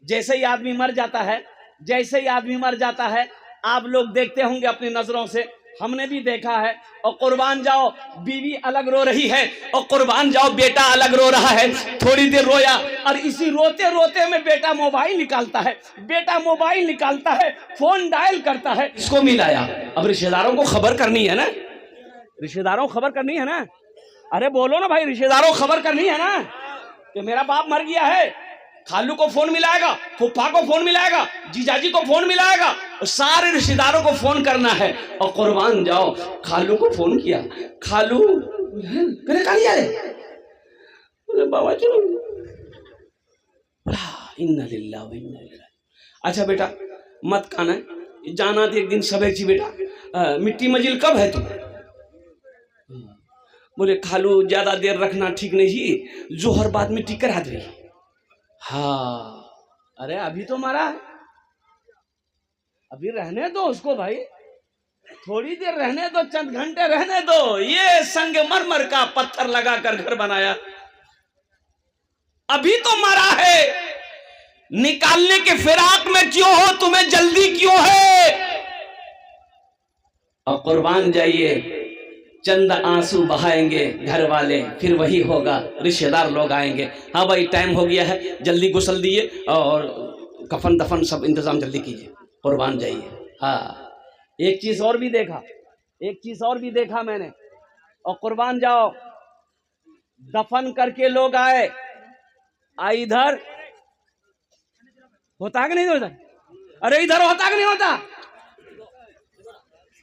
जैसे ही आदमी मर जाता है, जैसे ही आदमी मर जाता है, आप लोग देखते होंगे अपनी नजरों से, हमने भी देखा है। और कुर्बान जाओ बीवी अलग रो रही है, और कुर्बान जाओ बेटा अलग रो रहा है। थोड़ी देर रोया और इसी रोते रोते में बेटा मोबाइल निकालता है, बेटा मोबाइल निकालता है, फोन डायल करता है, इसको मिलाया। अब रिश्तेदारों को खबर करनी है ना, रिश्तेदारों को खबर करनी है ना। अरे बोलो ना भाई, रिश्तेदारों को खबर करनी है ना कि मेरा बाप मर गया है। खालू को फोन मिलाएगा, फूफा को फोन मिलाएगा, जीजाजी को फोन मिलाएगा, और सारे रिश्तेदारों को फोन करना है। और कुर्बान जाओ खालू को फोन किया, खालू करे कहा लिया बोले बाबा चलो, इन्ना लिल्लाह व इन्ना इलैहि। अच्छा बेटा मत खाना, जाना तो एक दिन सबक जी बेटा, मिट्टी मजिल कब है तुम? बोले खालू ज्यादा देर रखना ठीक नहीं जी, जोहर बाद में टिकर आ गई। हाँ अरे अभी तो मरा है, अभी रहने दो उसको भाई, थोड़ी देर रहने दो, चंद घंटे रहने दो। ये संगमरमर का पत्थर लगाकर घर बनाया, अभी तो मरा है, निकालने के फिराक में क्यों हो, तुम्हें जल्दी क्यों है? और कुर्बान जाइए, चंद आंसू बहाएंगे घर वाले, फिर वही होगा, रिश्तेदार लोग आएंगे, हाँ भाई टाइम हो गया है, जल्दी गुस्ल दिए और कफन दफन सब इंतजाम जल्दी कीजिए, कुर्बान जाइए। हाँ एक चीज और भी देखा, एक चीज और भी देखा मैंने। और कुर्बान जाओ दफन करके लोग आए, इधर होता कि नहीं होता? अरे इधर होता कि नहीं होता?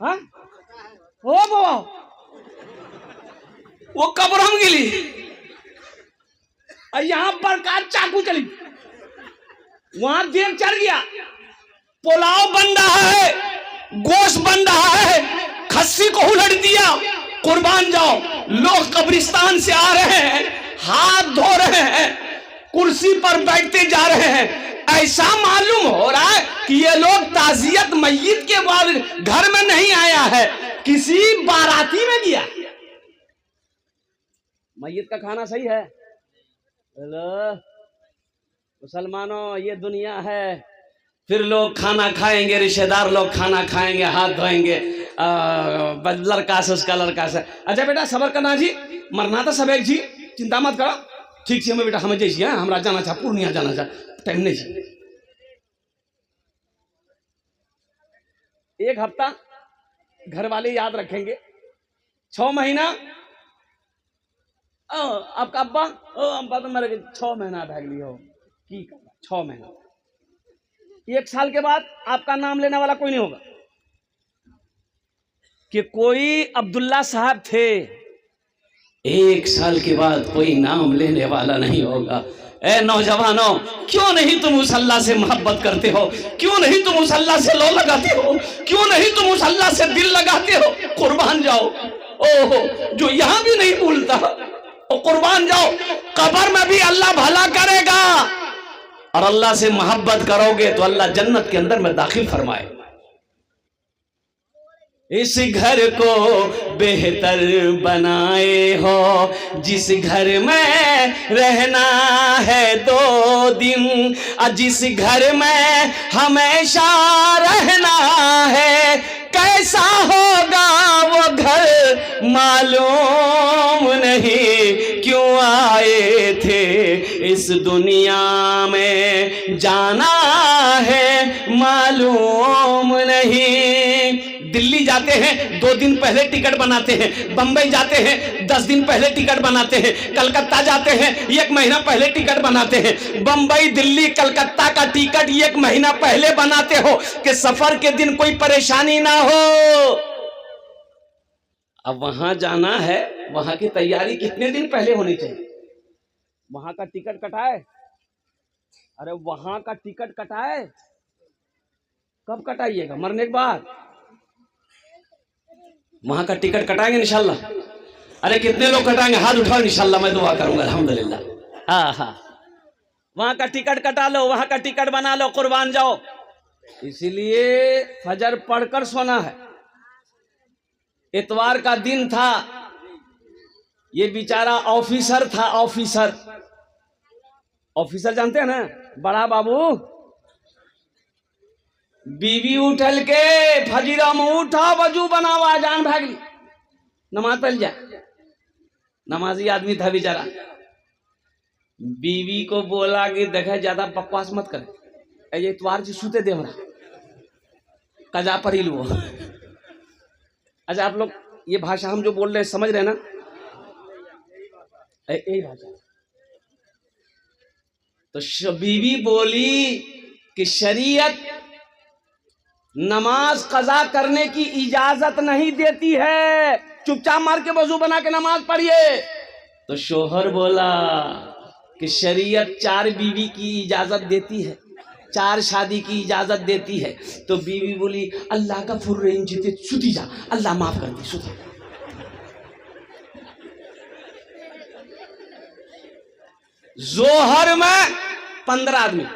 हाँ हो वो कब्र हम गिली, और यहां पर का चाकू चली, वहां देख चढ़ गया, पुलाव बन रहा है, गोश्त बन रहा है, खस्सी को उलट दिया। कुर्बान जाओ लोग कब्रिस्तान से आ रहे हैं, हाथ धो रहे हैं, कुर्सी पर बैठते जा रहे हैं। ऐसा मालूम हो रहा है कि ये लोग ताजियत मय्यत के बाद घर में नहीं आया है, किसी बाराती में गया। मय्यत का खाना सही है? हेलो मुसलमानों, ये दुनिया है। फिर लोग खाना खाएंगे, रिश्तेदार लोग खाना खाएंगे, हाथ धोएंगे, लड़का से उसका लड़का से। अच्छा बेटा सबर करना जी, मरना था सब एक जी, चिंता मत करो, ठीक से हमें बेटा हमें जैसी है, हमरा जाना चाह, पूर्णिया जाना चाह, टाइम नहीं जी। एक हफ्ता घर वाले याद रखेंगे, 6 महीना आपका अब्बा अब्बा तो मेरे 6 महीना भाग लिया हो की 6 महीना, 1 साल के बाद आपका नाम लेने वाला कोई नहीं होगा कि कोई अब्दुल्ला साहब थे। 1 साल के बाद कोई नाम लेने वाला नहीं होगा। ए नौजवानों, क्यों नहीं तुम उस अल्लाह से मोहब्बत करते हो? क्यों नहीं तुम उस अल्लाह से लो लगाते हो? क्यों नहीं तुम उस अल्लाह से दिल लगाते हो? कुर्बान जाओ, ओहो जो यहां भी नहीं भूलता, और कुर्बान जाओ कब्र में भी अल्लाह भला करेगा। और अल्लाह से मोहब्बत करोगे तो अल्लाह जन्नत के अंदर में दाखिल फरमाए। इस घर को बेहतर बनाए हो, जिस घर में रहना है 2 दिन, जिस घर में हमेशा रहना है, कैसा होगा वो घर मालूम नहीं, क्यों आए थे इस दुनिया में, जाना है मालूम नहीं। दिल्ली जाते हैं 2 दिन पहले टिकट बनाते हैं, बंबई जाते हैं 10 दिन पहले टिकट बनाते हैं, कलकत्ता जाते हैं 1 महीना पहले टिकट बनाते हैं। बंबई दिल्ली कलकत्ता का टिकट 1 महीना पहले बनाते हो कि सफर के दिन कोई परेशानी ना हो। अब वहां जाना है, वहां की तैयारी कितने दिन पहले होनी चाहिए? वहां का टिकट कटाए, अरे वहां का टिकट कटाए, कब कटाइएगा? मरने के बाद वहां का टिकट कटाएंगे इंशाल्लाह। अरे कितने लोग कटाएंगे? हाथ उठाओ, इंशाल्लाह मैं दुआ करूंगा अल्हम्दुलिल्लाह। हाँ हाँ वहां का टिकट कटा लो, वहां का टिकट बना लो, कुर्बान जाओ। इसलिए फजर पढ़कर सोना है। इतवार का दिन था, ये बेचारा ऑफिसर था, ऑफिसर जानते हैं ना, बड़ा बाबू बीवी उठल के फजीरा में उठा वजू बनावा जान भागली नमाज पढ़ जा। नमाजी आदमी था बेचारा। बीवी को बोला कि देखे ज्यादा बकवास मत करे, ये इतवार जी सूते दे हमरा कजा पर ही लो। अच्छा आप लोग ये भाषा हम जो बोल रहे हैं समझ रहे हैं ना? यही भाषा। तो बीवी बोली कि शरीयत नमाज कजा करने की इजाजत नहीं देती है, चुपचाप मार के वजू बना के नमाज पढ़िए। तो शोहर बोला कि शरीयत 4 बीवी की इजाजत देती है, 4 शादी की इजाजत देती है। तो बीवी बोली अल्लाह का फुर्रेन जीते सुती जा, अल्लाह माफ कर दी सुती। जोहर में 15 आदमी,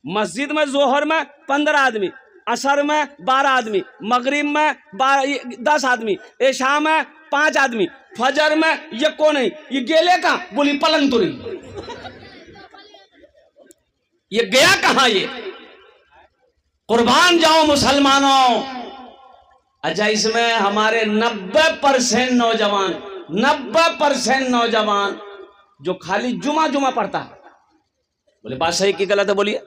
मस्जिद में जोहर में 15 आदमी, असर में 12 आदमी, मगरिब में 10 आदमी, ऐशा में 5 आदमी, फजर में ये कौन है, ये गेले कहाँ? बोली पलंग तुरी। ये गया कहाँ ये? कुर्बान जाओ मुसलमानों। अच्छा इसमें हमारे 90% नौजवान, 90% नौजवान जो खाली जुमा पढ़ता है। बोले बात सही की गलत है? बोलिए।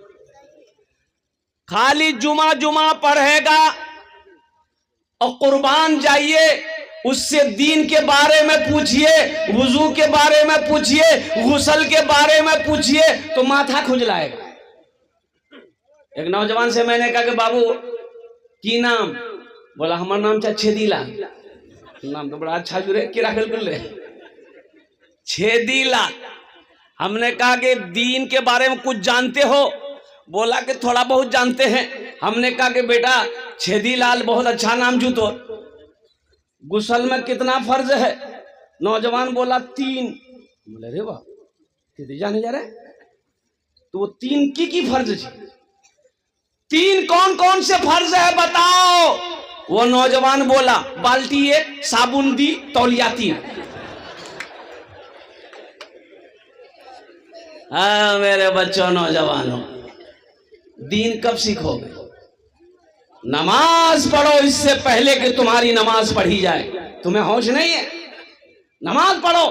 खाली जुमा पढ़ेगा और कुर्बान जाइए उससे दीन के बारे में पूछिए, वुजू के बारे में पूछिए, गुस्ल के बारे में पूछिए तो माथा खुजलाएगा। एक नौजवान से मैंने कहा कि बाबू की नाम? बोला हमारा नाम था छेदीलाल। नाम तो बड़ा अच्छा जुड़े किरा बिल्कुल छेदीलाल। हमने कहा कि दीन के बारे में कुछ जानते हो? बोला कि थोड़ा बहुत जानते हैं। हमने कहा कि बेटा छेदीलाल बहुत अच्छा नाम जूतो, गुस्ल में कितना फर्ज है? नौजवान बोला 3। बोले रे वाह छेदी जाने जा रहे? तो वो 3 की फर्ज थी। 3 कौन कौन से फर्ज है बताओ? वो नौजवान बोला बाल्टी 1, साबुन दी, तौलिया 3। हाँ मेरे बच्चों नौजवानों, दीन कब सीखोगे? नमाज पढ़ो इससे पहले कि तुम्हारी नमाज पढ़ी जाए। तुम्हें होश नहीं है? नमाज पढ़ो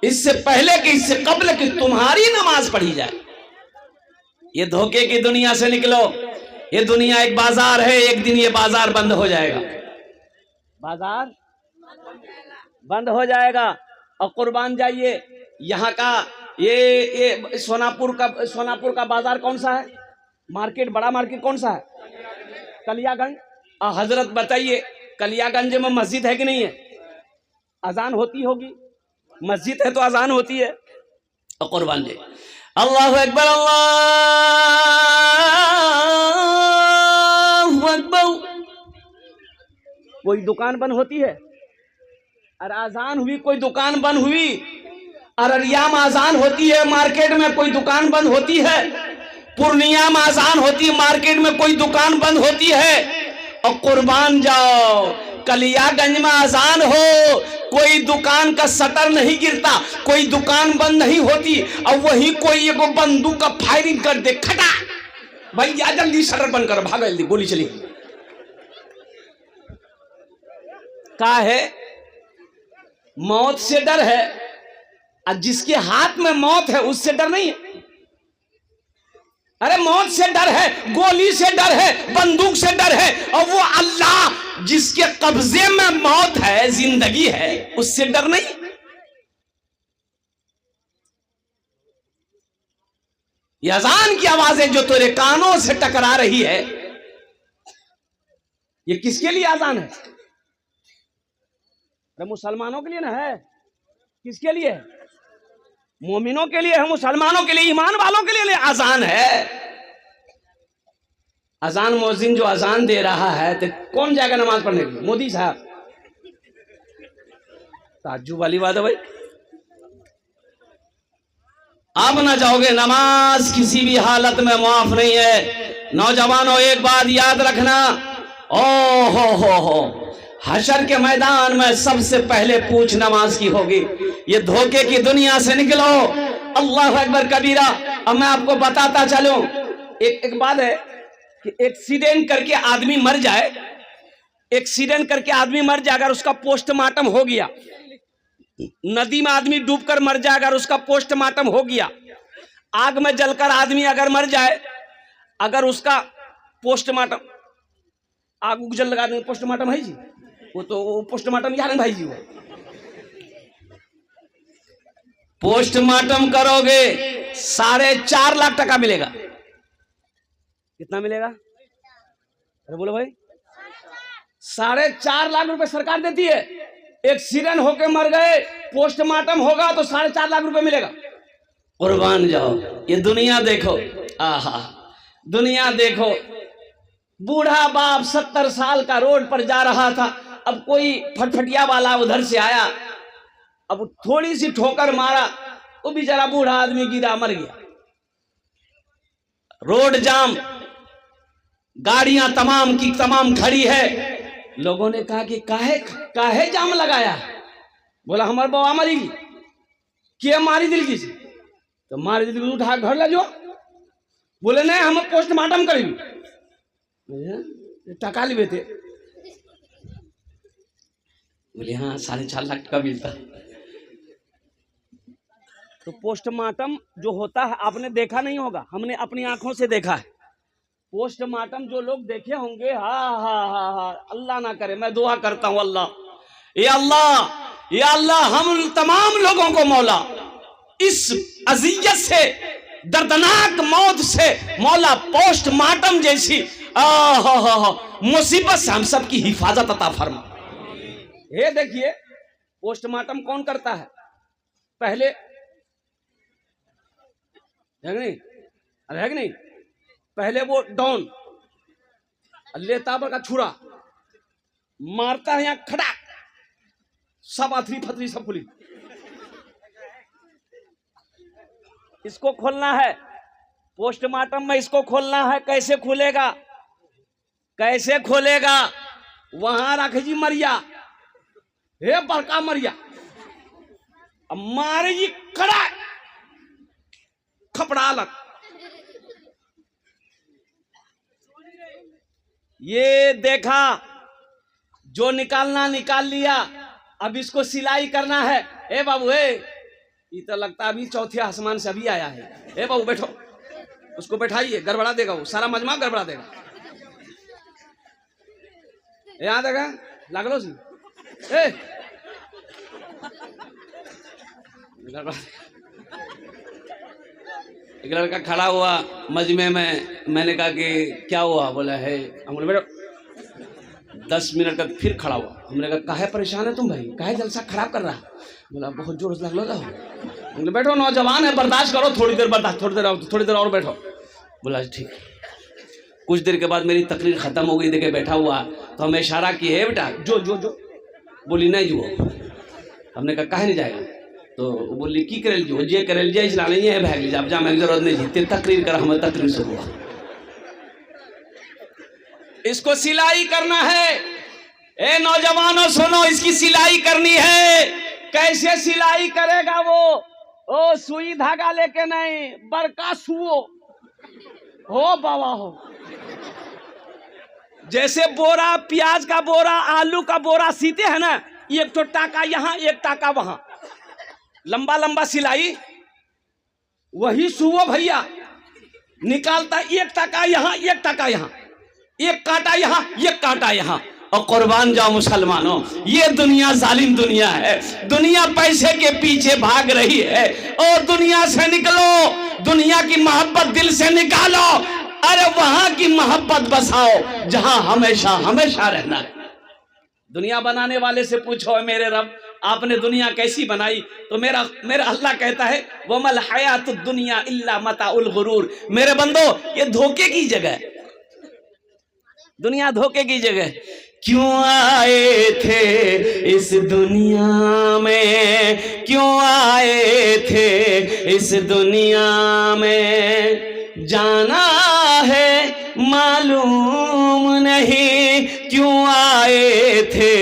इससे पहले कि, इससे कबल कि तुम्हारी नमाज पढ़ी जाए। ये धोखे की दुनिया से निकलो। ये दुनिया एक बाजार है, एक दिन ये बाजार बंद हो जाएगा। बाजार बंद हो जाएगा। और कुर्बान जाइए, यहाँ का ये सोनापुर का बाजार कौन सा है? मार्केट, बड़ा मार्केट कौन सा है? कलियागंज। हजरत बताइए कलियागंज में मस्जिद है कि नहीं है? अजान होती होगी, मस्जिद है तो अजान होती है। और कुर्बान जाइए। अल्लाहु अकबर, अल्लाहु अकबर। कोई दुकान बंद होती है? और अजान हुई, कोई दुकान बंद हुई? अररिया में अजान होती है, मार्केट में कोई दुकान बंद होती है? पूर्णिया में अजान होती है, मार्केट में कोई दुकान बंद होती है? और कुर्बान जाओ कलियागंज में अजान हो, कोई दुकान का शटर नहीं गिरता, कोई दुकान बंद नहीं होती, और वहीं कोई एगो बंदूक का फायरिंग कर दे, खटा भैया जल्दी शटर बंद करो, भागो जल्दी, गोली चली। क्या है? मौत से डर है, और जिसके हाथ में मौत है उससे डर नहीं है। अरे मौत से डर है, गोली से डर है, बंदूक से डर है, और वो अल्लाह जिसके कब्जे में मौत है, जिंदगी है, उससे डर नहीं। ये अजान की आवाजें जो तेरे कानों से टकरा रही है, ये किसके लिए अजान है? अरे मुसलमानों के लिए ना है। किसके लिए है? मोमिनों के लिए है, मुसलमानों के लिए, ईमान वालों के लिए अजान है। अजान मुअज्जिन जो अजान दे रहा है तो कौन जाएगा नमाज पढ़ने के लिए? मोदी साहब। ताज्जुब वाली बात है भाई। आप ना जाओगे, नमाज किसी भी हालत में माफ नहीं है। नौजवानों एक बात याद रखना, ओ हो हशर के मैदान में सबसे पहले पूछ नमाज की होगी। ये धोखे की दुनिया से निकलो अल्लाह अकबर कबीरा। अब मैं आपको बताता चलूं, एक बात है कि एक्सीडेंट करके आदमी मर जाए, एक्सीडेंट करके आदमी मर जाए, अगर उसका पोस्टमार्टम हो गया, नदी में आदमी डूबकर मर जाए अगर उसका पोस्टमार्टम हो गया, आग में जलकर आदमी अगर मर जाए, अगर उसका पोस्टमार्टम, आग उग जल लगा देंगे, पोस्टमार्टम है जी, वो तो पोस्टमार्टम यार भाई जी, वो पोस्टमार्टम करोगे 4.5 लाख टका मिलेगा। कितना मिलेगा? अरे बोलो भाई, 4.5 लाख रुपए सरकार देती है। एक्सीडेंट होके मर गए, पोस्टमार्टम होगा तो 4.5 लाख रुपए मिलेगा। कुर्बान जाओ, ये दुनिया देखो, आहा दुनिया देखो। बूढ़ा बाप 70 साल का रोड पर जा रहा था, अब कोई फटफटिया वाला उधर से आया, अब थोड़ी सी ठोकर मारा, वो बेचारा बूढ़ा आदमी गिरा, मर गया। रोड जाम, गाड़ियां तमाम की तमाम खड़ी है। लोगों ने कहा कि काहे जाम लगाया? बोला हमारे बाबा मरी, क्या मारी दिल की? तो मारी दिल की उठा घर ले जाओ। बोले नहीं, हम पोस्टमार्टम करेंगे, टका लिबे थे। बोले हाँ 4.5 लाख टका मिलता। तो पोस्टमार्टम जो होता है आपने देखा नहीं होगा, हमने अपनी आंखों से देखा है। पोस्टमार्टम जो लोग देखे होंगे, हा, अल्लाह ना करे, मैं दुआ करता हूं अल्लाह, या अल्लाह हम तमाम लोगों को मौला इस अजियत से, दर्दनाक मौत से मौला पोस्टमार्टम जैसी मुसीबत से हम सब की हिफाजत अता फरमा। ये देखिए पोस्टमार्टम कौन करता है? पहले है नहीं, पहले वो डॉन लेता का छुरा मारता है, यहाँ खड़ा सब अथरी फतरी सब खुली। इसको खोलना है पोस्टमार्टम में, इसको खोलना है। कैसे खुलेगा? कैसे खोलेगा? वहां रख जी मरिया, हे बड़का मरिया, अब मारे जी खड़ा खपड़ा लग। ये देखा, जो निकालना निकाल लिया, अब इसको सिलाई करना है। ए बाबू, ये तो लगता अभी चौथे आसमान से अभी आया है। ए बाबू बैठो, उसको बैठाइए, गड़बड़ा देगा वो, सारा मजमा गड़बड़ा देगा। यहाँ देगा लागलो सी, एक लड़का खड़ा हुआ मजमे में, मैंने कहा कि क्या हुआ? बोला है, हम बोले बेटा 10 मिनट तक फिर खड़ा हुआ। हमने कहा काहे परेशान है तुम भाई, काहे जलसा खराब कर रहा? बोला बहुत जोर से लगलो था। हमने बैठो, नौजवान है, बर्दाश्त करो, थोड़ी देर बर्दाश्त, थोड़ी देर और बैठो। बोला ठीक। कुछ देर के बाद मेरी तकरीर खत्म हो गई, देखे बैठा हुआ, तो हमें इशारा किए, बेटा जो जो जो। बोली नहीं जो। हमने कहा काहे नहीं जाएगा? तो बोली की करल जो, जे करल जे इसला नहीं है भाग लीजिए, अब जाने की जरूरत नहीं, जीते तकरीर कर, हमें तकरीर से हुआ। इसको सिलाई करना है। ए नौजवानों सुनो, इसकी सिलाई करनी है। कैसे सिलाई करेगा वो? ओ सुई धागा लेके नहीं, बड़का सुओ हो बाबा हो, जैसे बोरा, प्याज का बोरा, आलू का बोरा सीते हैं ना, एक तो टाका यहाँ एक टाका वहां, लंबा लंबा सिलाई, वही सुओ भैया निकालता, एक टाका यहाँ एक टाका यहाँ, एक कांटा यहाँ एक कांटा यहाँ। और कुर्बान जाओ मुसलमानों, ये दुनिया जालिम दुनिया है, दुनिया पैसे के पीछे भाग रही है। और दुनिया से निकलो, दुनिया की मोहब्बत दिल से निकालो, अरे वहां की मोहब्बत बसाओ जहां हमेशा हमेशा रहना है। दुनिया बनाने वाले से पूछो, मेरे रब आपने दुनिया कैसी बनाई? तो मेरा अल्लाह कहता है, वमल हयातुद दुनिया इल्ला मताउल गुरूर। मेरे बंदो, ये धोखे की जगह, दुनिया धोखे की जगह। क्यों आए थे इस दुनिया में, क्यों आए थे इस दुनिया में, जाना है मालूम नहीं, क्यों आए थे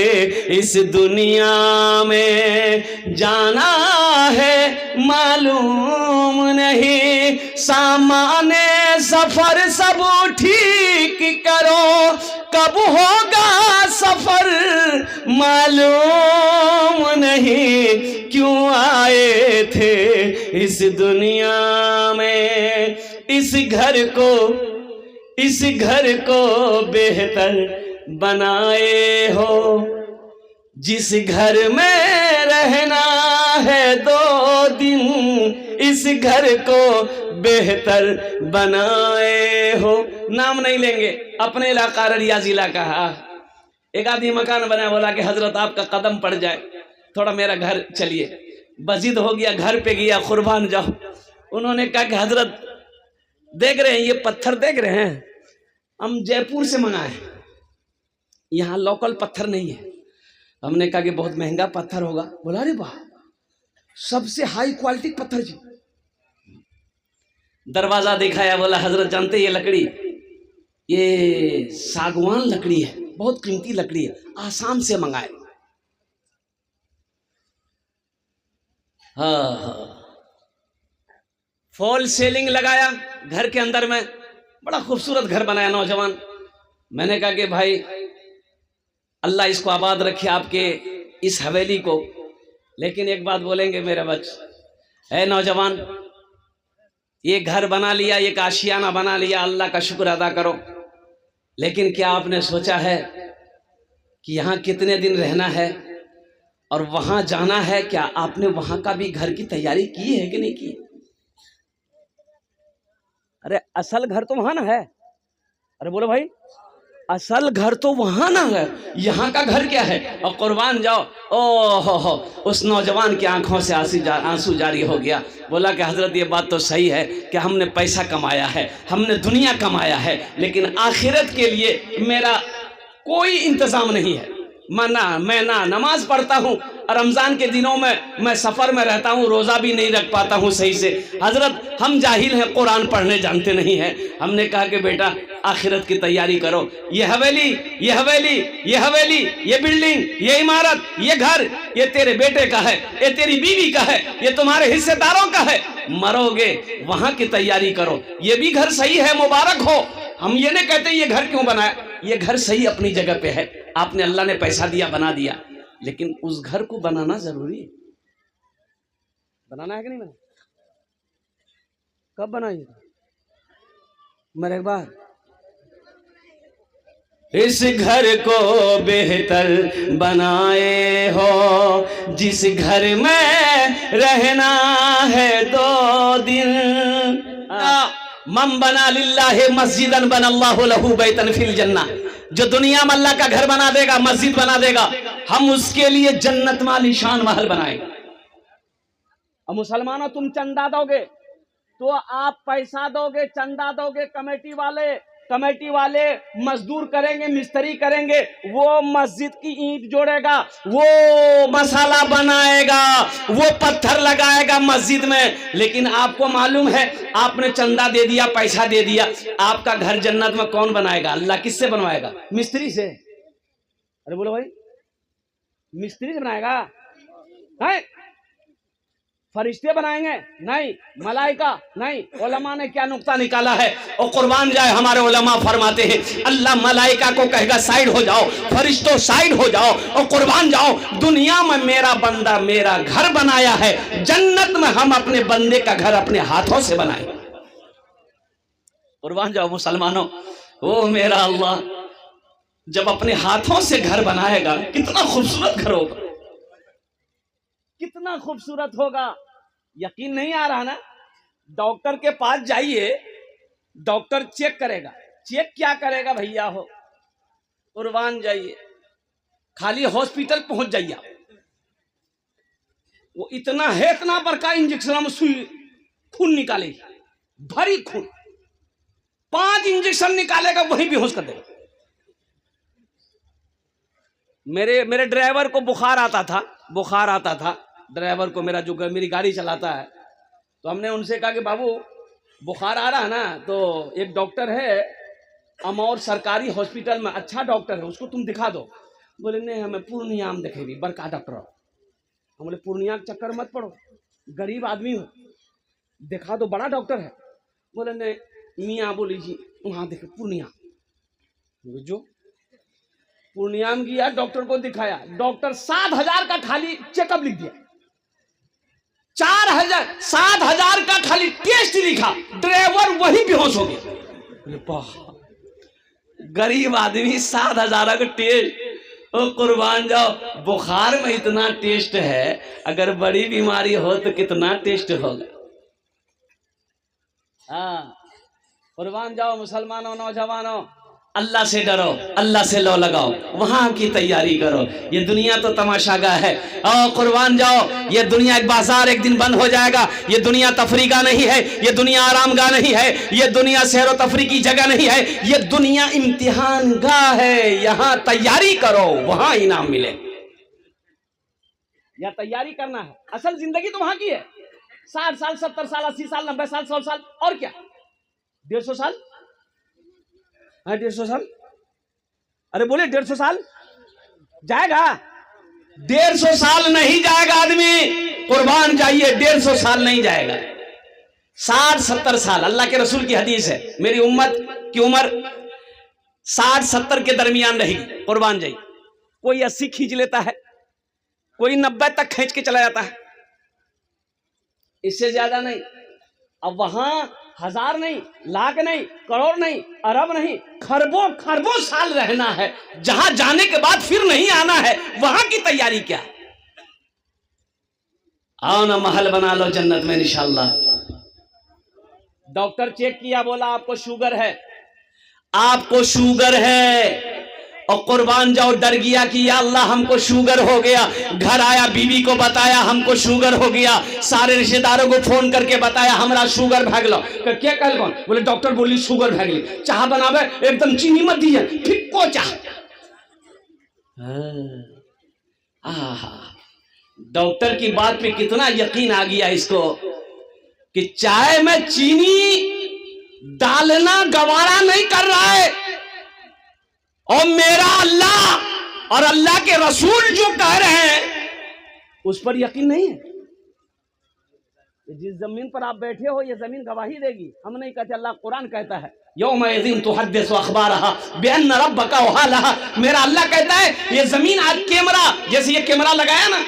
इस दुनिया में, जाना है मालूम सामाने सफर सब ठीक करो, कब होगा सफर मालूम नहीं, क्यों आए थे इस दुनिया में। इस घर को बेहतर बनाए हो, जिस घर में रहना है 2 दिन, इस घर को बेहतर बनाए हो। नाम नहीं लेंगे, अपने इलाका अररिया जिला का। एक आदमी मकान बनाया, बोला कि हजरत आपका कदम पड़ जाए, थोड़ा मेरा घर चलिए। बजिद हो गया, घर पे गया, कुर्बान जाओ। उन्होंने कहा कि हजरत देख रहे हैं ये पत्थर देख रहे हैं, हम जयपुर से मंगाए, यहाँ लोकल पत्थर नहीं है। हमने कहा कि बहुत महंगा पत्थर होगा। बोला अरे वाह, सबसे हाई क्वालिटी पत्थर जी। दरवाजा दिखाया, बोला हजरत जानते ये लकड़ी, ये सागवान लकड़ी है, बहुत कीमती लकड़ी है, आसाम से मंगाए। हाँ, फॉल सेलिंग लगाया घर के अंदर में, बड़ा खूबसूरत घर बनाया नौजवान। मैंने कहा कि भाई अल्लाह इसको आबाद रखे, आपके इस हवेली को। लेकिन एक बात बोलेंगे मेरे बच्चे, ऐ नौजवान, ये घर बना लिया, एक आशियाना बना लिया, अल्लाह का शुक्र अदा करो। लेकिन क्या आपने सोचा है कि यहाँ कितने दिन रहना है और वहां जाना है? क्या आपने वहां का भी घर की तैयारी की है कि नहीं की? अरे असल घर तो वहां ना है। अरे बोलो भाई, असल घर तो वहां ना है, यहाँ का घर क्या है? और कुर्बान जाओ, ओ हो, उस नौजवान की आंखों से आंसू जारी हो गया। बोला कि हजरत ये बात तो सही है कि हमने पैसा कमाया है, हमने दुनिया कमाया है, लेकिन आखिरत के लिए मेरा कोई इंतजाम नहीं है। मैं ना नमाज पढ़ता हूँ, रमज़ान के दिनों में मैं सफ़र में रहता हूँ, रोज़ा भी नहीं रख पाता हूँ सही से। हजरत हम जाहिल हैं, कुरान पढ़ने जानते नहीं हैं। हमने कहा कि बेटा आखिरत की तैयारी करो, ये हवेली, ये हवेली, ये हवेली, ये बिल्डिंग, ये इमारत, ये घर, ये तेरे बेटे का है, ये तेरी बीवी का है, ये तुम्हारे हिस्सेदारों का है। मरोगे वहाँ की तैयारी करो। ये भी घर सही है, मुबारक हो। हम ये नहीं कहते ये घर क्यों बनाया, ये घर सही अपनी जगह पे है, आपने अल्लाह ने पैसा दिया बना दिया, लेकिन उस घर को बनाना जरूरी है। बनाना है कि नहीं बनाना? कब बनाइएगा? मेरे एक बार इस घर को बेहतर बनाए हो, जिस घर में रहना है 2 दिन। मम बना लिल्लाहि मस्जिदन बनल्लाहु लहू बैतन फिल जन्ना। जो दुनिया में अल्लाह का घर बना देगा, मस्जिद बना देगा, हम उसके लिए जन्नत में आलीशान महल बनाएंगे। और मुसलमानों, तुम चंदा दोगे तो आप पैसा दोगे, चंदा दोगे, कमेटी वाले मजदूर करेंगे, मिस्त्री करेंगे, वो मस्जिद की ईंट जोड़ेगा, वो मसाला बनाएगा, वो पत्थर लगाएगा मस्जिद में। लेकिन आपको मालूम है, आपने चंदा दे दिया, पैसा दे दिया, आपका घर जन्नत में कौन बनाएगा? अल्लाह। किससे बनवाएगा? मिस्त्री से। अरे बोलो भाई, मिस्त्री से बनाएगा? है? फरिश्ते बनाएंगे? नहीं। मलाइका? नहीं। उलमा ने क्या नुक्ता निकाला है, और कुर्बान जाए हमारे उलमा फरमाते हैं, अल्लाह मलाइका को कहेगा साइड हो जाओ, फरिश्तों साइड हो जाओ, और कुर्बान जाओ, दुनिया में मेरा बंदा मेरा घर बनाया है, जन्नत में हम अपने बंदे का घर अपने हाथों से बनाए। कुर्बान जाओ मुसलमानों, ओ मेरा अल्लाह जब अपने हाथों से घर बनाएगा, कितना खूबसूरत घर होगा, कितना खूबसूरत होगा। यकीन नहीं आ रहा ना? डॉक्टर के पास जाइए, डॉक्टर चेक करेगा। चेक क्या करेगा भैया हो? कुर्बान जाइए, खाली हॉस्पिटल पहुंच जाइए, वो इतना है, इतना बड़का इंजेक्शन में सुई खून निकालेगी, भरी खून, 5 इंजेक्शन निकालेगा, वहीं बेहोश कर देगा। मेरे ड्राइवर को बुखार आता था ड्राइवर को, मेरा जो मेरी गाड़ी चलाता है, तो हमने उनसे कहा कि बाबू बुखार आ रहा है ना, तो एक डॉक्टर है अमौर सरकारी हॉस्पिटल में, अच्छा डॉक्टर है, उसको तुम दिखा दो। बोले नहीं, हमें पूर्णिया में देखेगी, बड़का डॉक्टर हो। हम बोले पूर्णिया के चक्कर मत पड़ो, गरीब आदमी हो, दिखा दो, बड़ा डॉक्टर है। बोले नहीं मियाँ बोली जी वहाँ देखे पूर्णिया, जो पूर्णिया में गया डॉक्टर को दिखाया, डॉक्टर 7,000 का खाली चेकअप लिख दिया, 7,000 का खाली टेस्ट लिखा, ड्राइवर वही बेहोश हो गया। गरीब आदमी 7,000 का टेस्ट, ओ कुर्बान जाओ, बुखार में इतना टेस्ट है, अगर बड़ी बीमारी हो तो कितना टेस्ट होगा। हाँ, कुर्बान जाओ मुसलमानों, नौजवानों, अल्लाह से डरो, अल्लाह से लो लगाओ, वहां की तैयारी करो। ये दुनिया तो तमाशागाह है। और कुर्बान जाओ, ये दुनिया एक बाजार एक दिन बंद हो जाएगा। ये दुनिया तफरी का नहीं है, ये दुनिया आराम गाह नहीं है, ये दुनिया सैर व तफरी की जगह नहीं है, ये दुनिया इम्तिहान गाह है। यहाँ तैयारी करो, वहां इनाम मिले। या तैयारी करना है, असल जिंदगी तो वहां की है। 60 साल, 70 साल, 80 साल, 90 साल, 100 साल, और क्या 150 साल, 150 साल, अरे बोले 150 साल जाएगा? 150 साल नहीं जाएगा आदमी, कुर्बान जाइए, 150 साल नहीं जाएगा। 60-70 साल, अल्लाह के रसूल की हदीस है, मेरी उम्मत की उम्र 60-70 के दरमियान रहेगी। कुर्बान जाइए, कोई 80 खींच लेता है, कोई 90 तक खींच के चला जाता है, इससे ज्यादा नहीं। अब वहां 1000 नहीं, लाख नहीं, करोड़ नहीं, अरब नहीं, खरबों खरबों साल रहना है। जहां जाने के बाद फिर नहीं आना है, वहां की तैयारी क्या? आओ ना, महल बना लो जन्नत में इंशाअल्लाह। डॉक्टर चेक किया, बोला आपको शुगर है, आपको शुगर है, और कुर्बान जाओ डर गया कि या अल्लाह हमको शुगर हो गया। घर आया, बीवी को बताया हमको शुगर हो गया, सारे रिश्तेदारों को फोन करके बताया हमरा शुगर भाग लो। क्या कल कौन? बोले डॉक्टर बोली शुगर भाग ली, चाह बनावे एकदम चीनी मत दीजिए, फिक्को चाह। डॉक्टर की बात पे कितना यकीन आ गया इसको कि चाय में चीनी डालना गवारा नहीं कर रहा है, और मेरा अल्लाह और अल्लाह के रसूल जो कह रहे हैं उस पर यकीन नहीं है। जिस जमीन पर आप बैठे हो, ये जमीन गवाही देगी। हम नहीं कहते, अल्लाह कुरान कहता है यौमइज़िन तुहद्दिसु अख़बारहा बिअन्न रब्बका वहालहा। मेरा अल्लाह कहता है ये जमीन आज कैमरा, जैसे ये कैमरा लगाया ना,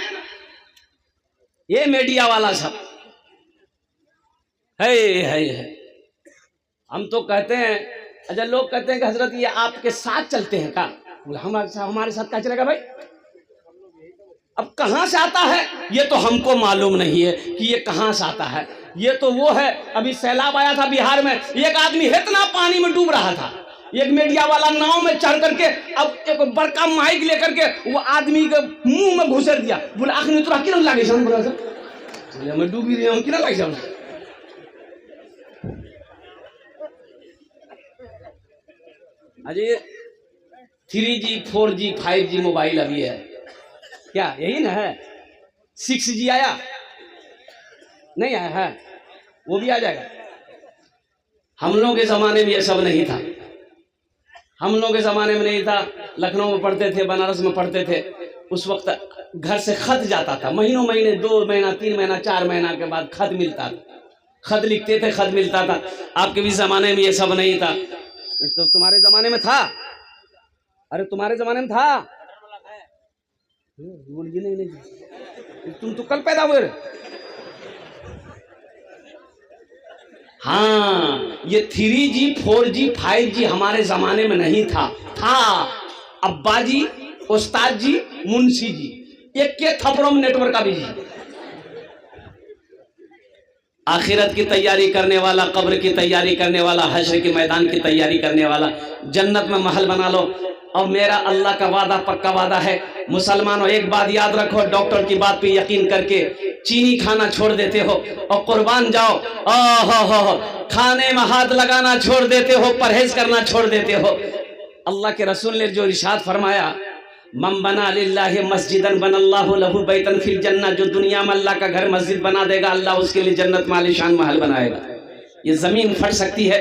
ये मीडिया वाला सब है। हम तो कहते हैं, अच्छा लोग कहते हैं कि हजरत ये आपके साथ चलते हैं का? हमारे साथ क्या चलेगा भाई? अब कहां से आता है ये तो हमको मालूम नहीं है कि ये कहां से आता है। ये तो वो है, अभी सैलाब आया था बिहार में, एक आदमी इतना पानी में डूब रहा था, एक मीडिया वाला नाव में चढ़ करके अब एक बड़का माइक लेकर के वो आदमी के मुंह में घुसर दिया। बोला आखिर तोरा किरण लागे छन? बोला सर मैं डूबी रही हूं, किरण लागे छन? Ajay 3G 4G 5G mobile अभी है क्या? यही ना है। 6G आया नहीं आया है, वो भी आ जाएगा। हम लोगों के जमाने में ये सब नहीं था, हम लोगों के जमाने में नहीं था। लखनऊ में पढ़ते थे, बनारस में पढ़ते थे, उस वक्त घर से खत जाता था, महीनों महीने, 2 महीना 3 महीना 4 महीना के बाद खत मिलता था, खत लिखते थे, खत मिलता था। आपके भी जमाने में ये सब नहीं था, तो तुम्हारे जमाने में था? अरे तुम्हारे जमाने में था? बोलिए नहीं, तुम तो कल पैदा हुए। हाँ, ये 3G 4G 5G हमारे जमाने में नहीं था। अब्बा जी, उस्ताद जी, मुंशी जी, एक के थप्पड़ों में नेटवर्क का भी जी। आखिरत की तैयारी करने वाला, कब्र की तैयारी करने वाला, हश्र के मैदान की तैयारी करने वाला, जन्नत में महल बना लो। और मेरा अल्लाह का वादा पक्का वादा है। मुसलमानों एक बात याद रखो, डॉक्टर की बात पे यकीन करके चीनी खाना छोड़ देते हो, और कुर्बान जाओ खाने में हाथ लगाना छोड़ देते हो, परहेज करना छोड़ देते हो। अल्लाह के रसूल ने जो इरशाद फरमाया, मम बना लिल्लाहि मस्जिदन बनल्लाहु लहु बैतन फिल जन्नह, जो दुनिया में अल्लाह का घर मस्जिद बना देगा, अल्लाह उसके लिए जन्नत में आलीशान महल बनाएगा। ये जमीन फट सकती है,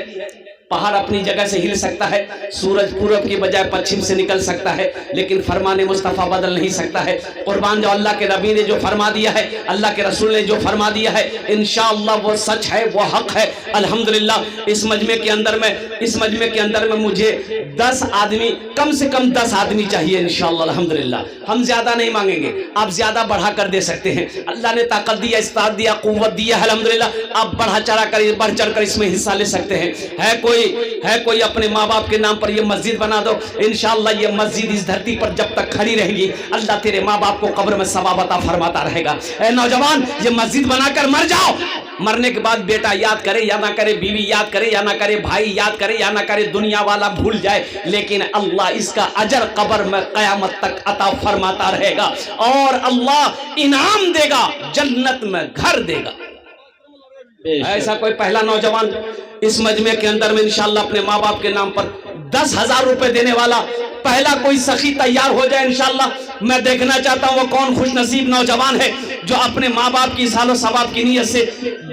पहाड़ अपनी जगह से हिल सकता है, सूरज पूरब की बजाय पश्चिम से निकल सकता है, लेकिन फरमान मुस्तफ़ा बदल नहीं सकता है। कुर्बान जो अल्लाह के नबी ने जो फरमा दिया है, अल्लाह के रसूल ने जो फरमा दिया है, इंशाअल्लाह वो सच है, वो हक है। अल्हम्दुलिल्लाह इस मजमे के अंदर में मुझे 10 आदमी, कम से कम 10 आदमी चाहिए इंशाअल्लाह। अल्हम्दुलिल्लाह हम ज्यादा नहीं मांगेंगे, आप ज्यादा बढ़ा कर दे सकते हैं। अल्लाह ने ताकत दिया, इस्तात दिया, कुव्वत दिया, अल्हम्दुलिल्लाह आप बढ़ा चढ़ कर इसमें हिस्सा ले सकते हैं। है कोई अपने माँ बाप के नाम पर ये मस्जिद बना दो, इंशाअल्लाह ये मस्जिद इस धरती पर जब तक खड़ी रहेगी अल्लाह तेरे माँ बाप को कब्र में सवाब अता फरमाता रहेगा। ऐ नौजवान, ये मस्जिद बनाकर मर जाओ, मरने के बाद बेटा याद करे या ना करे, बीवी याद करे या ना करे, भाई याद करे या ना करे, दुनिया वाला भूल जाए, लेकिन अल्लाह इसका अजर कब्र में कयामत तक अता फरमाता रहेगा और अल्लाह इनाम देगा, जन्नत में घर देगा। ऐसा कोई पहला नौजवान इस मजमे के अंदर में इंशाअल्लाह अपने माँ बाप के नाम पर 10,000 रुपए देने वाला पहला कोई सखी तैयार हो जाए इंशाअल्लाह। मैं देखना चाहता हूँ वो कौन खुश नसीब नौजवान है जो अपने माँ बाप की सालो सवाब की नीयत से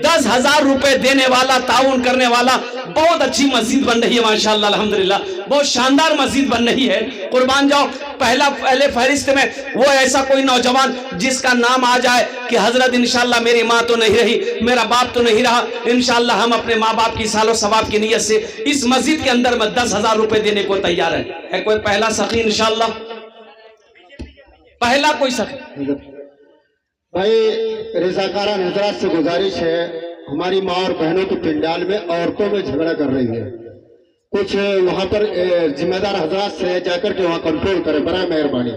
10,000 रुपए देने वाला, ताउन करने वाला। बहुत अच्छी मस्जिद बन रही है माशाअल्लाह, अल्हम्दुलिल्लाह बहुत शानदार मस्जिद बन रही है। कुर्बान जाओ, पहले फहरिस्त में वो ऐसा कोई नौजवान जिसका नाम आ जाए कि हजरत इंशाअल्लाह मेरी माँ तो नहीं रही, मेरा बाप तो नहीं रहा, इंशाअल्लाह हम अपने माँ बाप की सालो सवाब की नीयत से इस मस्जिद के अंदर में 10,000 रुपए देने को तैयार है कोई पहला सखी इंशाअल्लाह? पहला कोई सखी भाई, रज़ाकारान हज़रात से गुजारिश है, हमारी माँ और बहनों के पिंडाल में औरतों में झगड़ा कर रही है, कुछ वहाँ पर जिम्मेदार हज़रात से जाकर के वहाँ कंट्रोल करें बराए मेहरबानी।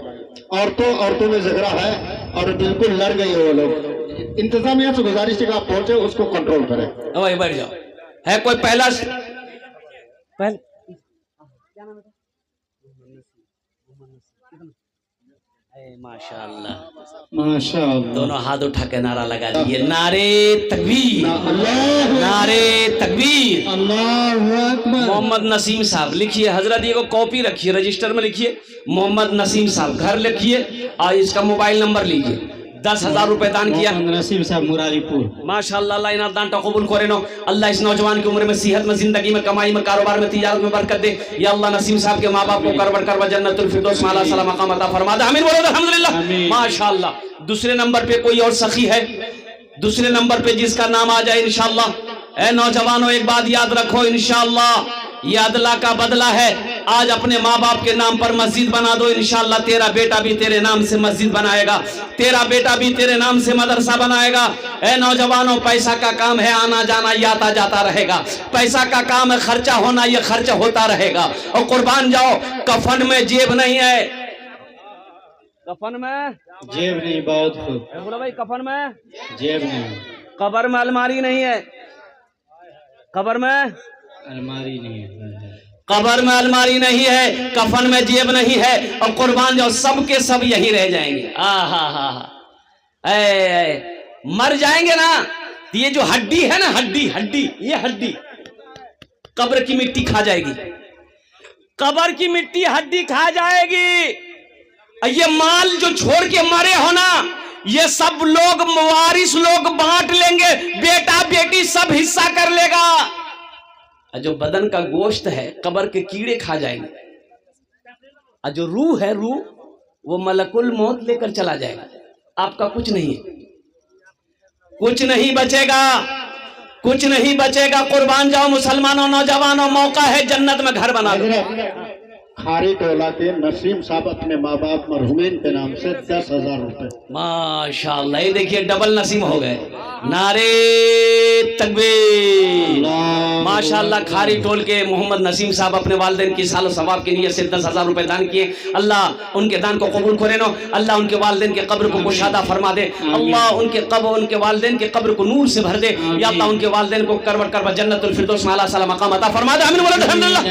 औरतों में झगड़ा है और बिल्कुल लड़ गई है वो लोग। इंतजामिया से गुजारिश है कि आप पहुंचे, उसको कंट्रोल करें। वही बढ़ जाओ। है कोई पहला माशाअल्लाह दोनों हाथ उठा के नारा लगा दिए, नारे तकबीर, नारे तकबीर, अल्लाहु अकबर। मोहम्मद नसीम साहब लिखिए, हजरत ये को कॉपी रखिए, रजिस्टर में लिखिए मोहम्मद नसीम साहब, घर लिखिए और इसका मोबाइल नंबर लीजिए। 10,000 रुपए दान किया नसीम साहब मुरारीपुर। माशाअल्लाह, अल्लाह इन्हें दान कबूल करे नो। अल्लाह इस नौजवान की उम्र में, सेहत में, जिंदगी में, कमाई में, कारोबार में, तिजारत में बरकत दे। या अल्लाह नसीम साहब के माँ बाप को करवा जन्नतुल फिरदौस में आला सला मकाम अता फरमा दे। आमीन बोलो अल्हम्दुलिल्लाह। माशाअल्लाह दूसरे नंबर पे कोई और सखी है, दूसरे नंबर पे जिसका नाम आ जाए इंशाअल्लाह। ए नौजवानों, एक बात याद रखो, इंशाअल्लाह ये अदला का बदला है। आज अपने माँ बाप के नाम पर मस्जिद बना दो, इंशाअल्लाह तेरा बेटा भी तेरे नाम से मस्जिद बनाएगा, तेरा बेटा भी तेरे नाम से मदरसा बनाएगा। ए नौजवानों, पैसा का काम है आना जाना, ये आता जाता रहेगा। पैसा का काम है खर्चा होना, ये खर्च होता रहेगा। और कुर्बान जाओ, कफन में जेब नहीं है, कफन में जेब नहीं, बहुत खूब बोलो भाई, कफन में जेब नहीं, कब्र में अलमारी नहीं है, कब्र में अलमारी नहीं है, कब्र में अलमारी नहीं है, कफन में जेब नहीं है। और कुर्बान जाओ, सब के सब यही रह जाएंगे। मर जाएंगे ना, ये जो हड्डी है ना, हड्डी ये हड्डी कब्र की मिट्टी खा जाएगी, कब्र की मिट्टी हड्डी खा जाएगी। ये माल जो छोड़ के मरे हो ना, ये सब लोग वारिस लोग बांट लेंगे, बेटा बेटी सब हिस्सा कर लेगा। जो बदन का गोश्त है कब्र के कीड़े खा जाएंगे, और जो रूह है, रूह वो मलकुल मौत लेकर चला जाएगा। आपका कुछ नहीं है, कुछ नहीं बचेगा, कुछ नहीं बचेगा। कुर्बान जाओ मुसलमानों, नौजवानों, मौका है, जन्नत में घर बना दो। खारी टोला के नसीम साहब अपने माँ बाप मरहुमैन के नाम से 10,000 रुपए। माशाअल्लाह, ये देखिए डबल नसीम हो गए। नारे तकबीर, माशाअल्लाह। खारी टोल के मोहम्मद नसीम साहब अपने वालिदैन की सालो सवाब की नीयत से 10,000 रुपए दान किए। अल्लाह उनके दान को कबूल करे नो। अल्लाह उनके वालिदैन के कब्र को कुशादा फरमा दे। अल्लाह उनके वालिदैन के कब्र को नूर से भर दे। या अल्लाह उनके वालिदैन को करवट जन्नतुल फिरदौस में आला सला मकाम अता फरमा दे। आमीन बोलो अल्हम्दुलिल्लाह।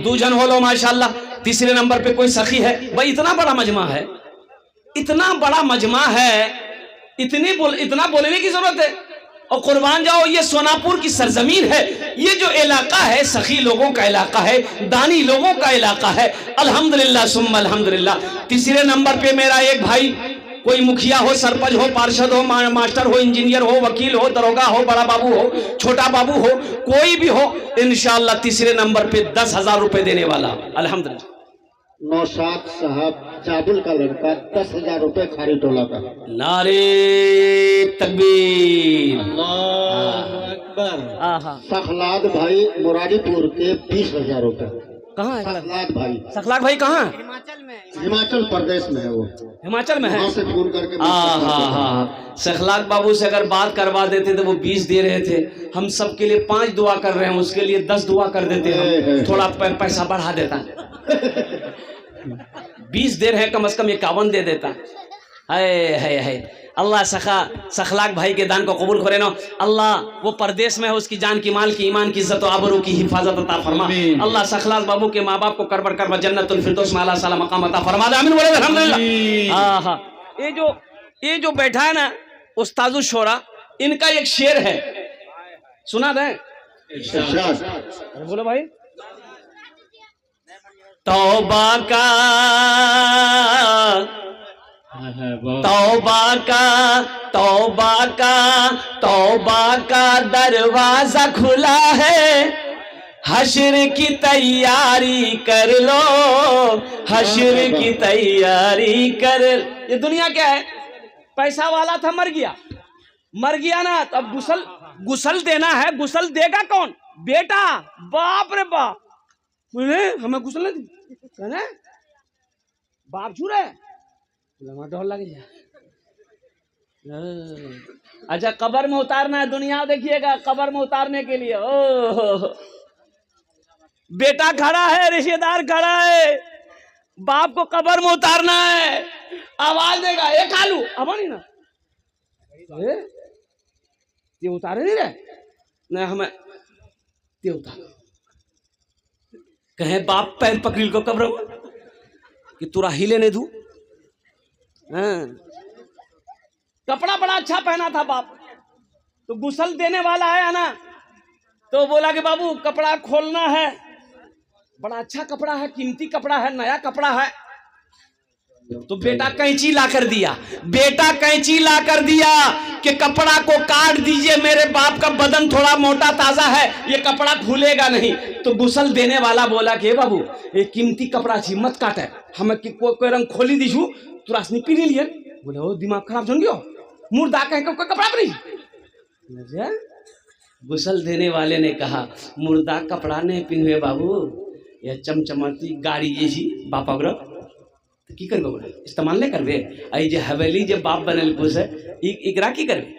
दूजन हो लो माशाअल्लाह। तीसरे नंबर पे कोई सखी है। भाई इतना बड़ा मजमा है, इतना बड़ा मजमा है, इतना बोलने की जरूरत है। और कुर्बान जाओ, ये सोनापुर की सरजमीन है, ये जो इलाका है सखी लोगों का इलाका है, दानी लोगों का इलाका है। अल्हम्दुलिल्लाह सुम्मा अल्हम्दुलिल्लाह। तीसरे नंबर पे मेरा एक भाई कोई मुखिया हो, सरपंच हो, पार्षद हो, मास्टर हो, इंजीनियर हो, वकील हो, दरोगा हो, बड़ा बाबू हो, छोटा बाबू हो, कोई भी हो, इंशाअल्लाह तीसरे नंबर पे 10,000 रुपए देने वाला। अल्हम्दुलिल्लाह। नौशाद साहब जाबुल का लड़का 10,000 रुपए खारी टोला का। नारे तकबीर, अल्लाह अकबर। आहा। सखलाद भाई मुरारीपुर के 20,000 रुपए। कहाँ है सखलाद भाई? सखलाक भाई कहाँ? हिमाचल प्रदेश में है वो। हिमाचल में है। वहाँ से फोन करके हाँ। सखलाक बाबू से अगर बात करवा देते तो वो 20 दे रहे थे, हम सबके लिए 5 दुआ कर रहे हैं, उसके लिए 10 दुआ कर देते हम, थोड़ा पैसा बढ़ा देता। 20 दे रहे हैं, कम से कम 51 दे देता। है अल्लाह सखलाक भाई के दान को कबूल करे ना। अल्लाह वो परदेश में है, उसकी जान की, माल की, ईमान की, इज्जत और आबरू की हिफाजत अता फरमा। अल्लाह सखलाक बाबू के माँ बाप को करबर करबर जन्नतुल फिरदौस में आला साला मकाम अता फरमा दे। आमीन बोले अल्हम्दुलिल्लाह। हाँ, ये जो बैठा है ना उस्तादुल शोरा, इनका एक शेर है, सुना दें? बोलो भाई। तौबा का दरवाजा खुला है, हश्र की तैयारी कर लो, हश्र की तैयारी कर। ये दुनिया क्या है? पैसा वाला था, मर गया ना, तो अब गुसल देना है। गुसल देगा कौन? बेटा। बाप रे बाप, हमें गुसल नहीं दी, बाप छू रहे डर लग गया। अच्छा, कब्र में उतारना है, दुनिया देखिएगा कब्र में उतारने के लिए। ओ बेटा खड़ा है, रिश्तेदार खड़ा है, बाप को कब्र में उतारना है, आवाज देगा, ए कालू अब नहीं ना, ये उतारे नहीं रहे नहीं, हमें ये उतार कहे बाप पैर पकड़ को कब्र में कि तुरा हिले नहीं दू। कपड़ा बड़ा अच्छा पहना था बाप, तो गुसल देने वाला है ना, तो बोला कि बाबू कपड़ा खोलना है, बड़ा अच्छा कपड़ा है, कीमती कपड़ा है, नया कपड़ा है। तो बेटा कैंची ला कर दिया कि कपड़ा को काट दीजिए, मेरे बाप का बदन थोड़ा मोटा ताजा है, ये कपड़ा खुलेगा नहीं। तो गुसल देने वाला बोला कि बाबू ये कीमती कपड़ा छी, मत काटे, हमें कोई रंग खोली दीजू, तुरासनी पी नहीं लिए। बोले ओ दिमाग खराब जन गयो, मुर्दा कह के कपड़ा नहीं। गुसल देने वाले ने कहा मुर्दा कपड़ा नहीं पिन्हे बाबू, यह चमचमाती गाड़ी जैसी बापा ग्रह तो की करबे, बोले इस्तेमाल नहीं करबे, आई जे हवेली जे बाप बनल पुस इकरा की करबे।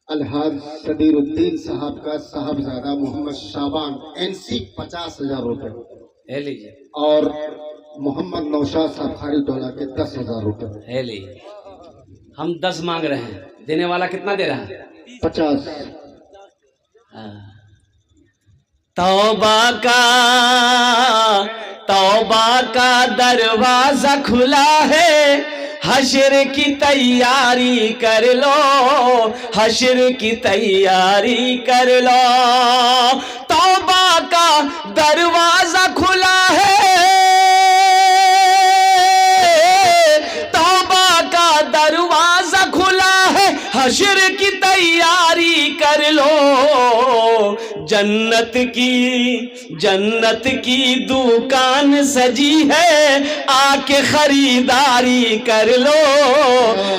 अलहाज सदीरुद्दीन साहब का साहबजादा मोहम्मद शाबान NC 50,000 रुपए लीजिए, और मोहम्मद नौशाद साहब खारी टोला के 10,000 रुपए लीजिए। हम 10 मांग रहे हैं, देने वाला कितना दे रहा है? 50। तौबा का दरवाजा खुला है, हश्र की तैयारी कर लो, हश्र की तैयारी कर लो। तौबा का दरवाजा खुला है, तौबा का दरवाजा खुला है, हश्र की तैयारी कर लो। जन्नत की दुकान सजी है, आके खरीदारी कर लो,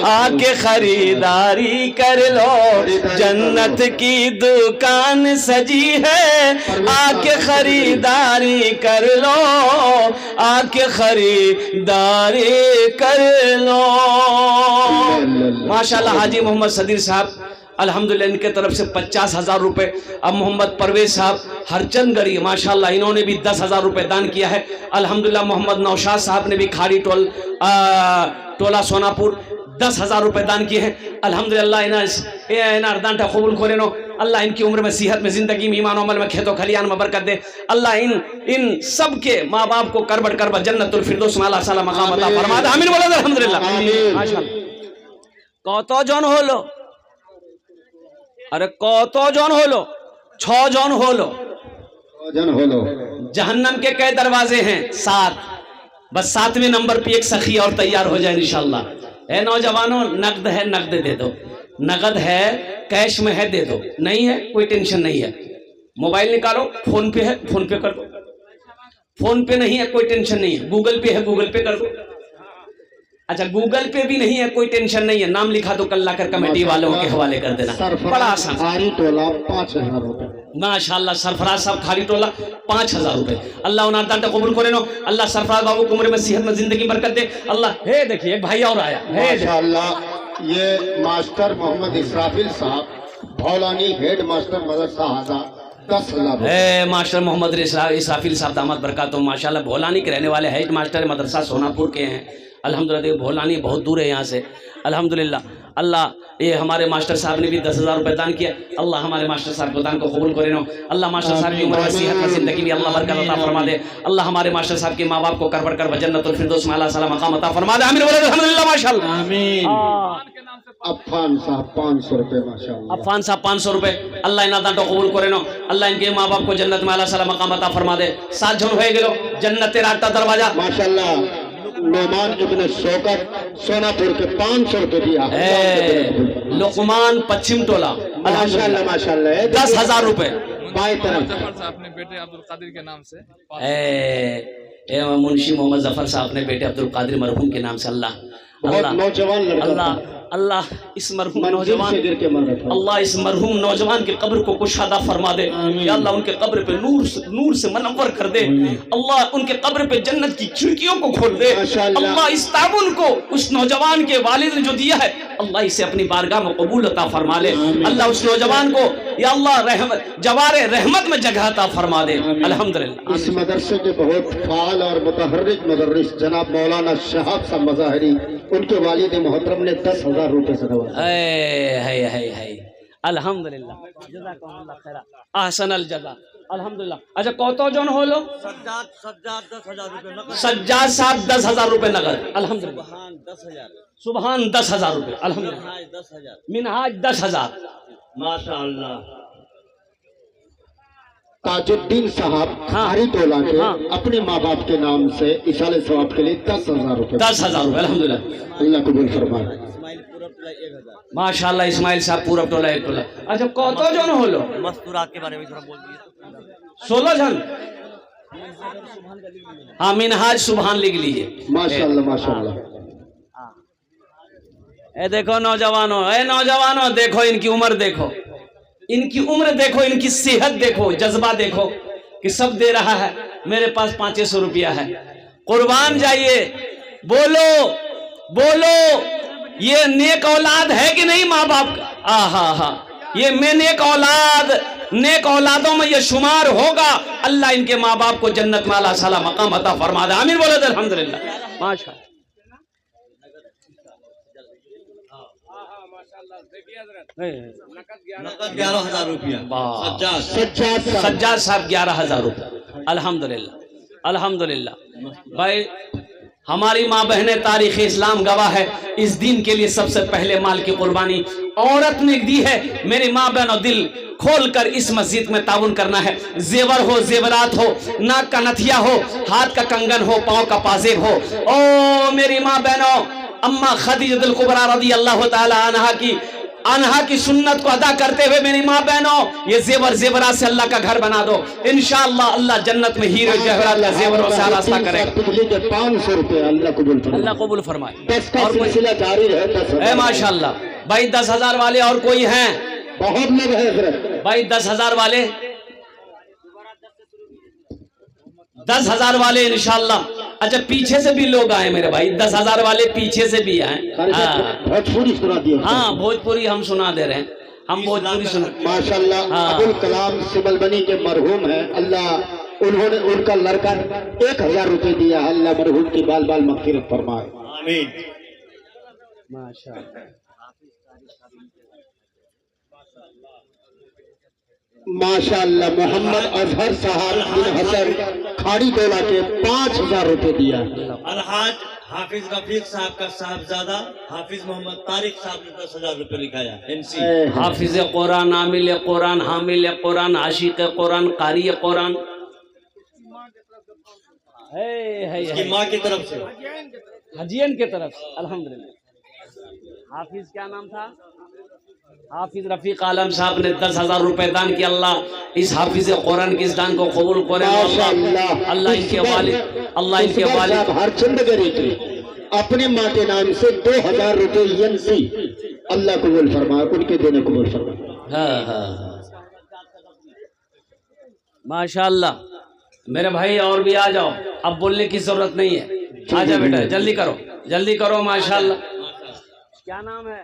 आके खरीदारी कर लो। जन्नत की दुकान सजी है, आके खरीदारी कर लो, आके खरीदारी कर लो। माशाल्लाह हाजी मोहम्मद सदीर साहब अल्हम्दुलिल्लाह इनके तरफ से 50,000 रुपए। अब मोहम्मद परवेज साहब हरचंदगढ़ी माशाल्लाह इन्होंने भी 10,000 रुपए दान किया है। अल्हम्दुलिल्लाह मोहम्मद नौशाद साहब ने भी खाड़ी टोला सोनापुर 10,000 रुपए दान किए हैं। अल्हम्दुलिल्लाह इन्हें दानटा कबूल करे नो। अल्लाह इनकी उम्र में, सेहत में, जिंदगी में, ईमान अमल में, खेतों खलियान में बरकत दे। अल्लाह इन सब के माँ बाप को करबट करबट जन्नतुल फिरदौस में आला साला मकाम अता फरमा दे। आमीन बोलो अल्हम्दुलिल्लाह। माशाल्लाह कत जन हलो, अरे कत जन हलो? 6 जन हलो। जन हलो। जहन्नम के कई दरवाजे हैं? 7। बस 7वें नंबर पे एक सखी और तैयार हो जाए इंशाल्लाह। है नौजवानों, नकद है नकद दे दो, नगद है कैश में है दे दो, नहीं है कोई टेंशन नहीं है, मोबाइल निकालो, फोन पे है फोन पे कर दो, फोन पे नहीं है कोई टेंशन नहीं है, गूगल पे है गूगल पे कर दो। अच्छा गूगल पे भी नहीं है कोई टेंशन नहीं है, नाम लिखा दो कल्ला कर कमेटी वालों के हवाले कर देना, बड़ा आसान। खारी टोला 5000 रुपए। माशाल्लाह सरफराज साहब खाली टोला 5000 रुपए। अल्लाह उन्हें दांता कबूल करे नो, अल्लाह सरफराज बाबू को उम्र में सेहत में जिंदगी बरकत दे अल्लाह। हे देखिए एक भाई और आया है माशाल्लाह, ये मास्टर मोहम्मद इसराफिल साहब भौलानी हेड मास्टर मदरसा आजाद 10,000। मास्टर मोहम्मद इसराफिल साहब दामद बरकत, माशाल्लाह भोलानी के रहने वाले हेड मास्टर मदरसा सोनापुर के हैं अल्हम्दुलिल्लाह। भोलानी बहुत दूर है यहाँ से अल्हम्दुलिल्लाह। अल्लाह ये हमारे मास्टर साहब ने भी 10,000 रुपये दान किया, अल्लाह हमारे मास्टर साहब को दान को कबूल करे नो। अल्लाह मास्टर साहब की उम्र में सेहत में जिंदगी में अल्लाह बरकत अता फरमा दे। अल्लाह हमारे मास्टर साहब के माँ बाप को कर कर जन्नतुल फिरदौस में अल्लाह सलाम मकाम अता फरमा दे। आमीन बोले अल्हम्दुलिल्लाह माशाल्लाह आमीन। अफान साहब 500 रुपए माशाल्लाह। अफान साहब 500 रुपए, अल्लाह इना दान को कबूल करे नो, अल्लाह इनके माँ बाप को जन्नत में अल्लाह सलाम मकाम अता फरमा दे। 7 जन हो गेलो जन्नत रास्ता दरवाजा माशाल्लाह। नोमान इब्न शौकत सोनापुर के 500 रुपए दिया। लुकमान पश्चिम टोला माशाल्लाह माशाल्लाह 10,000 रुपए बाई तरफ अपने बेटे अब्दुल कादिर के नाम से। मुंशी मोहम्मद जफर साहब अपने बेटे अब्दुल कादिर मरहूम के नाम से अल्लाह बहुत नौजवान लड़का अल्लाह अल्लाह इस मरहूम नौजवान से गिर के मर रहा था। अल्लाह इस मरहूम नौजवान के कब्र को कुशादा फरमा दे या अल्लाह उनके कब्र पे नूर से मनव्वर कर दे। अल्लाह उनके कब्र पे जन्नत की खिड़कियों को खोल दे। अल्लाह इस ताबुन को उस नौजवान के वालिद ने जो दिया है अल्लाह इसे अपनी बारगाह में कबूल अता फरमा ले। अल्लाह उस नौजवान को या अल्लाह जवारे रहमत में जगह अता फरमा दे अल्हम्दुलिल्लाह। इस मदरसे के बहुत फाल और मुतहर्रिक मुदर्रिस जनाब मौलाना शहाब साहब मज़ाहिरी, उनके वालिद मोहतरम ने 10,000 रुपए से नवाजा। अल्हम्दुलिल्लाह जज़ाकल्लाह खैरा अहसनल जज़ा अल्हम्दुलिल्लाह। अच्छा कौतो जन हो लो सज्जाद 10,000 रुपए नकद। सज्जाद साहब 10,000 रुपए नगद अल्हम्दुलिल्लाह। सुभान 10,000। सुभान 10,000 रुपए अल्हम्दुलिल्लाह। 10,000। मिनहाज 10,000 माशाअल्लाह। ताजुद्दीन साहब हाँ। खारी टोला के हाँ। अपने माँ बाप के नाम से इसाले सवाब के लिए 10,000 रुपए। 10,000 रुपए अल्हम्दुलिल्लाह। अल्लाह कबूल फरमाए। इस्माइल पूरा टोला 1,000। माशाल्लाह इस्माइल साहब पूरा टोला एक टोला। अच्छा कौतो जन हो लो मस्तूरात के बारे में थोड़ा बोल दीजिए। 16 जन। हाँ मिनहाज सुभान लिख लीजिए। माशाल्लाह माशाल्लाह। ए देखो नौजवानों देखो इनकी उम्र देखो, इनकी उम्र देखो, इनकी सेहत देखो, जज्बा देखो कि सब दे रहा है। मेरे पास 500 रुपया है, कुर्बान जाइए। बोलो बोलो ये नेक औलाद है कि नहीं माँ बाप का? हा ये मैं नेक औलादों में ये शुमार होगा। अल्लाह इनके माँ बाप को जन्नत में अल्लाह सला मकाम अता फरमा दे। आमीन बोले अल्हम्दुलिल्लाह माशा। नकद 11,000 रुपया। सज्जाद साहब 11,000 रुपये अल्हम्दुलिल्लाह अल्हम्दुलिल्लाह। भाई हमारी माँ बहनें तारीख़ इस्लाम गवाह है, इस दिन के लिए सबसे पहले माल की कुर्बानी औरत ने दी है। मेरी माँ बहनों दिल खोल कर इस मस्जिद में ताउन करना है। जेवर हो, जेवरात हो, नाक का नथिया हो, हाथ का कंगन हो, पाँव का पाजेब हो। ओ मेरी माँ बहनों, अम्मा खदीजतुल कुबरा रज़ी अल्लाह ताला अनहा की सुन्नत को अदा करते हुए मेरी माँ बहनों ये जेवरात से अल्लाह का घर बना दो। इंशाअल्लाह अल्लाह जन्नत में हीरे जवाहरात का जेवरों से आरास्ता करेगा। 500 रुपए अल्लाह कबूल फरमाए। 10 का सिलसिला जारी है। 10,000 माशाअल्लाह भाई 10,000 वाले और कोई हैं? बहुत लोग हैं हजरत भाई 10,000 वाले 10,000 वाले इंशाअल्लाह। अच्छा पीछे से भी लोग आए मेरे भाई, 10,000 वाले पीछे से भी आए। भोजपुरी सुना दिया। हाँ भोजपुरी हम सुना दे रहे हैं, हम भोजपुरी सुना। माशाल्लाह हाँ। अबुल कलाम सिमलबनी के मरहूम है, अल्लाह उन्होंने उनका लड़का 1,000 रुपए दिया। अल्लाह मरहूम की बाल बाल मग़फ़िरत फरमाए। आमीन। माशाअल्लाह माशाल्लाह मोहम्मद अजहर साहब बिन हसन खाड़ी टोला के 5,000 रुपए दिया। अलहाज हाफिज रफीक साहब का साहबजादा हाफिज मोहम्मद तारिक साहब ने 10,000 रुपए लिखाया। एनसी हाफिज कुरान, आमिल कुरान, हामिल कुरान, आशिक कुरान, कारी कुरान। है उसकी माँ की तरफ से। हजियन की तरफ से, अल्हम्दुलिल्लाह। हाफिज क्या नाम था? हाफिज रफीक आलम साहब ने 10,000 रुपए दान किया। अल्लाह इस हाफिज कुरान के इस दान को कबूल करे। माशाअल्लाह। अल्लाह इनके वालिद, अल्लाह इनके वालिद हरचंद गरी की अपने माँ के नाम से 2,000 रुपए एनसी अल्लाह कबूल फरमाए, उनके देने कबूल फरमाए। हाँ। माशाअल्लाह। मेरे भाई और भी आ जाओ, अब बोलने की जरूरत नहीं है। आजा बेटा, जल्दी करो, जल्दी करो। माशाअल्लाह। क्या नाम है?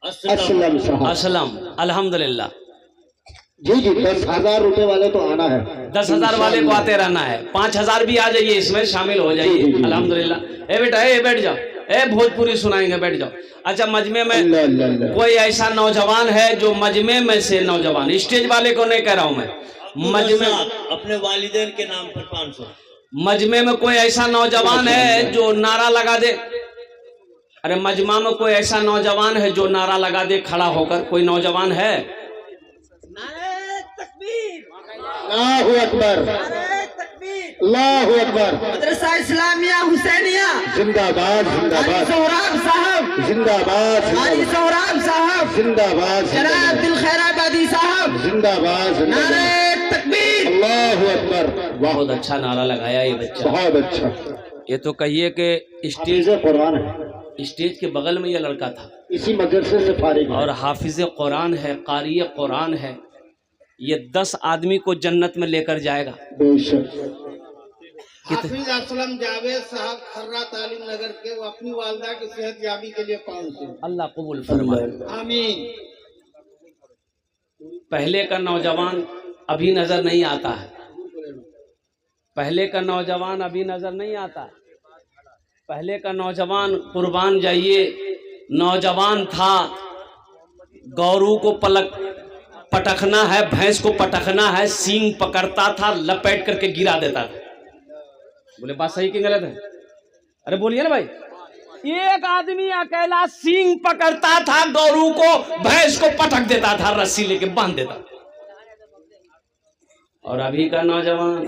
असलम साहब। असलम। अल्हम्दुलिल्लाह। जी जी, 10,000 रुपए वाले तो आना है। 10,000 वाले को आते रहना है। 5,000 भी आ जाइए, इसमें शामिल हो जाइए। अल्हम्दुलिल्लाह। ए बेटा, ए बैठ जाओ, ए भोजपुरी सुनाएंगे, बैठ जाओ। अच्छा, मजमे में अल्लाह। कोई ऐसा नौजवान है जो मजमे में से नौजवान, स्टेज वाले को नहीं कह रहा हूं मैं, मजमे अपने वालिदैन के नाम पर 500। मजमे में कोई ऐसा नौजवान है जो नारा लगा दे। अरे मजमा में कोई ऐसा नौजवान है जो नारा लगा दे खड़ा होकर? कोई नौजवान है? अल्लाहु अकबर, अल्लाहु अकबर। मदरसा इस्लामिया हुसैनिया जिंदाबाद जिंदाबाद सोहराब साहब, जिंदाबाद हाजी सोहराब साहब, जिंदाबाद जनाब दिल खैराबादी साहब, जिंदाबाद नारे तकबीर। अल्लाहु अकबर। वाह, बहुत अच्छा नारा लगाया ये बच्चा। बहुत अच्छा। ये तो कहिए कि हाफिज कुरान है, स्टेज के बगल में ये लड़का था इसी मदरसे से फारिग है। और हाफिज कुरान है, कारी कुरान है। ये 10 आदमी को जन्नत में लेकर जाएगा। बेशक। हाफिज असलम जावेद साहब खर्रा तालीम नगर के, वो अपनी वालदा की सेहत याबी के लिए 500। अल्लाह कबूल फरमाए। आमीन। पहले का नौजवान अभी नजर नहीं आता है। पहले का नौजवान अभी नजर नहीं आता है। पहले का नौजवान, कुर्बान जाइए, नौजवान था, गौरू को पटखना है, भैंस को पटखना है, सींग पकड़ता था, लपेट करके गिरा देता था। बोले बात सही कि गलत है? अरे बोलिए ना भाई। एक आदमी अकेला सींग पकड़ता था, गौरू को, भैंस को पटक देता था, रस्सी लेके बांध देता था। और अभी का नौजवान